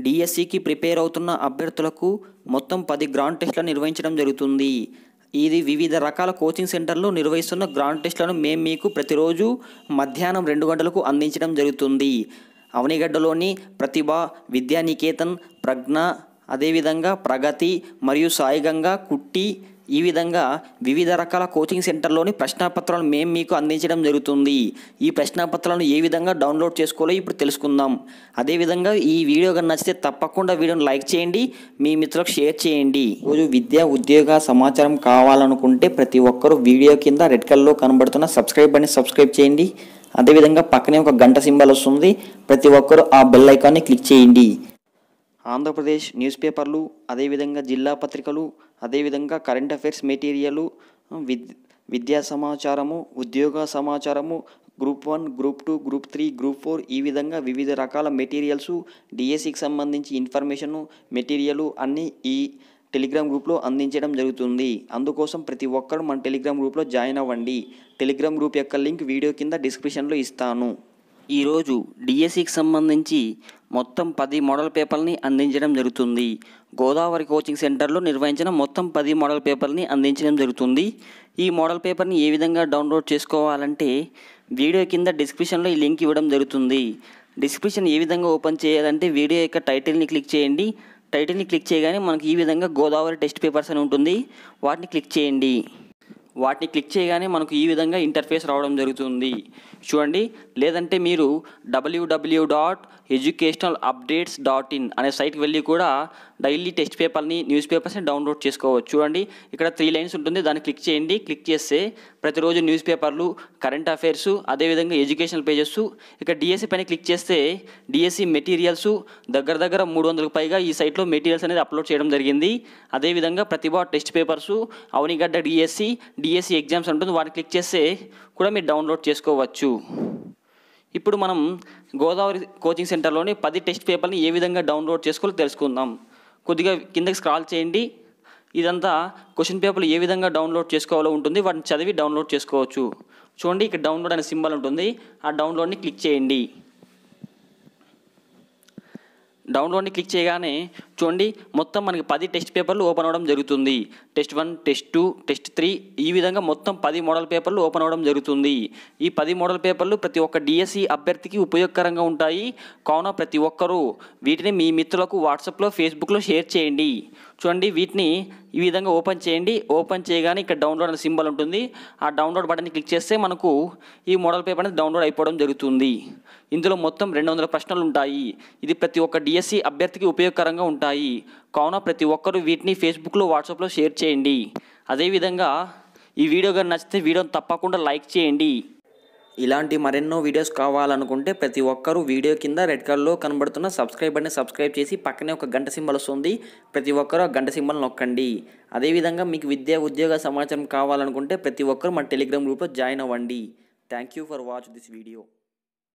డిఎస్సికి ప్రిపేర్ అవుతున్న అభ్యర్థులకు మొత్తం 10 గ్రాండ్ టెస్టులను నిర్వహించడం జరుగుతుంది. ఇది వివిధ రకాల కోచింగ్ సెంటర్లు నిర్వహిస్తున్న గ్రాండ్ టెస్టులను మేము మీకు ప్రతిరోజు మధ్యాహ్నం 2 గంటలకు అందించడం జరుగుతుంది. అవనిగడ్డలోని ప్రతిభ, విద్యానికేతన్, ప్రజ్ఞ, అదేవిధంగా ప్రగతి మరియు సాయిగంగా, కుట్టి, ఈ విధంగా వివిధ రకాల కోచింగ్ సెంటర్లోని ప్రశ్నాపత్రాలను మేము మీకు అందించడం జరుగుతుంది. ఈ ప్రశ్నాపత్రాలను ఏ విధంగా డౌన్లోడ్ చేసుకోవాలో ఇప్పుడు తెలుసుకుందాం. అదేవిధంగా ఈ వీడియో కనుక నచ్చితే తప్పకుండా వీడియోని లైక్ చేయండి, మీ మిత్రులకు షేర్ చేయండి. రోజు విద్యా ఉద్యోగ సమాచారం కావాలనుకుంటే ప్రతి ఒక్కరూ వీడియో కింద రెడ్ కలర్లో కనబడుతున్న సబ్స్క్రైబ్ అని సబ్స్క్రైబ్ చేయండి. అదేవిధంగా పక్కనే ఒక గంట సింబల్ వస్తుంది, ప్రతి ఒక్కరూ ఆ బెల్ ఐకాన్ని క్లిక్ చేయండి. ఆంధ్రప్రదేశ్ న్యూస్ పేపర్లు, అదేవిధంగా జిల్లా పత్రికలు, అదేవిధంగా కరెంట్ అఫైర్స్ మెటీరియల్, విద్యా సమాచారము, ఉద్యోగ సమాచారము, గ్రూప్ 1, గ్రూప్ 2, గ్రూప్ 3, గ్రూప్ 4 ఈ విధంగా వివిధ రకాల మెటీరియల్స్, డిఎస్సికి సంబంధించి ఇన్ఫర్మేషను మెటీరియల్ అన్నీ ఈ టెలిగ్రామ్ గ్రూప్లో అందించడం జరుగుతుంది. అందుకోసం ప్రతి ఒక్కరు మన టెలిగ్రామ్ గ్రూప్లో జాయిన్ అవ్వండి. టెలిగ్రామ్ గ్రూప్ యొక్క లింక్ వీడియో కింద డిస్క్రిప్షన్లో ఇస్తాను. ఈరోజు డిఎస్సికి సంబంధించి మొత్తం 10 మోడల్ పేపర్ని అందించడం జరుగుతుంది. గోదావరి కోచింగ్ సెంటర్లో నిర్వహించిన మొత్తం 10 మోడల్ పేపర్ని అందించడం జరుగుతుంది. ఈ మోడల్ పేపర్ని ఏ విధంగా డౌన్లోడ్ చేసుకోవాలంటే వీడియో కింద డిస్క్రిప్షన్లో ఈ లింక్ ఇవ్వడం జరుగుతుంది. డిస్క్రిప్షన్ ఏ విధంగా ఓపెన్ చేయాలంటే వీడియో యొక్క టైటిల్ని క్లిక్ చేయండి. టైటిల్ని క్లిక్ చేయగానే మనకి ఈ విధంగా గోదావరి టెస్ట్ పేపర్స్ అని ఉంటుంది, వాటిని క్లిక్ చేయండి. వాటిని క్లిక్ చేయగానే మనకు ఈ విధంగా ఇంటర్ఫేస్ రావడం జరుగుతుంది చూడండి. లేదంటే మీరు www.educationalupdates.in అనే సైట్కి వెళ్ళి కూడా డైలీ టెస్ట్ పేపర్ని, న్యూస్ పేపర్స్ని డౌన్లోడ్ చేసుకోవచ్చు. చూడండి ఇక్కడ 3 లైన్స్ ఉంటుంది, దాన్ని క్లిక్ చేయండి. క్లిక్ చేస్తే ప్రతిరోజు న్యూస్ పేపర్లు, కరెంట్ అఫైర్స్, అదేవిధంగా ఎడ్యుకేషనల్ పేజెస్, ఇక డిఎస్సి పైన క్లిక్ చేస్తే డిఎస్సి మెటీరియల్స్ దగ్గర 300కు పైగా ఈ సైట్లో మెటీరియల్స్ అనేది అప్లోడ్ చేయడం జరిగింది. అదేవిధంగా Pratibha test papers, Avanigadda DSC exams ఉంటుంది, వాటిని క్లిక్ చేస్తే కూడా మీరు డౌన్లోడ్ చేసుకోవచ్చు. ఇప్పుడు మనం గోదావరి కోచింగ్ సెంటర్లోని 10 టెస్ట్ పేపర్ని ఏ విధంగా డౌన్లోడ్ చేసుకోవాలో తెలుసుకుందాం. కొద్దిగా కిందకి స్క్రాల్ చేయండి. ఇదంతా క్వశ్చన్ పేపర్లు ఏ విధంగా డౌన్లోడ్ చేసుకోవాలో ఉంటుంది, వాటిని చదివి డౌన్లోడ్ చేసుకోవచ్చు. చూడండి ఇక్కడ డౌన్లోడ్ అనే సింబల్ ఉంటుంది, ఆ డౌన్లోడ్ని క్లిక్ చేయండి. డౌన్లోడ్ని క్లిక్ చేయగానే చూడండి మొత్తం మనకి 10 టెస్ట్ పేపర్లు ఓపెన్ అవ్వడం జరుగుతుంది. టెస్ట్ 1, టెస్ట్ 2, టెస్ట్ 3 ఈ విధంగా మొత్తం 10 మోడల్ పేపర్లు ఓపెన్ అవ్వడం జరుగుతుంది. ఈ 10 మోడల్ పేపర్లు ప్రతి ఒక్క డిఎస్సి అభ్యర్థికి ఉపయోగకరంగా ఉంటాయి. కావున ప్రతి ఒక్కరూ వీటిని మీ మిత్రులకు వాట్సాప్లో, ఫేస్బుక్లో షేర్ చేయండి. చూడండి వీటిని ఈ విధంగా ఓపెన్ చేయండి. ఓపెన్ చేయగానే ఇక్కడ డౌన్లోడ్ అనే సింబల్ ఉంటుంది, ఆ డౌన్లోడ్ బటన్ని క్లిక్ చేస్తే మనకు ఈ మోడల్ పేపర్ అనేది డౌన్లోడ్ అయిపోవడం జరుగుతుంది. ఇందులో మొత్తం 200 ప్రశ్నలు ఉంటాయి. ఇది ప్రతి ఒక్క డిఎస్సి అభ్యర్థికి ఉపయోగకరంగా ఉంటాయి. కావున ప్రతి ఒక్కరూ వీటిని ఫేస్బుక్లో, వాట్సాప్లో షేర్ చేయండి. అదేవిధంగా ఈ వీడియో కానీ నచ్చితే వీడియోని తప్పకుండా లైక్ చేయండి. ఇలాంటి మరెన్నో వీడియోస్ కావాలనుకుంటే ప్రతి ఒక్కరూ వీడియో కింద రెడ్ కలర్లో కనబడుతున్న సబ్స్క్రైబ్ అని సబ్స్క్రైబ్ చేసి పక్కనే ఒక గంట సింబల్ వస్తుంది, ప్రతి ఒక్కరూ ఆ గంట సింబల్ నొక్కండి. అదేవిధంగా మీకు విద్యా ఉద్యోగ సమాచారం కావాలనుకుంటే ప్రతి ఒక్కరూ మన టెలిగ్రామ్ గ్రూప్లో జాయిన్ అవ్వండి. Thank you for watch this video.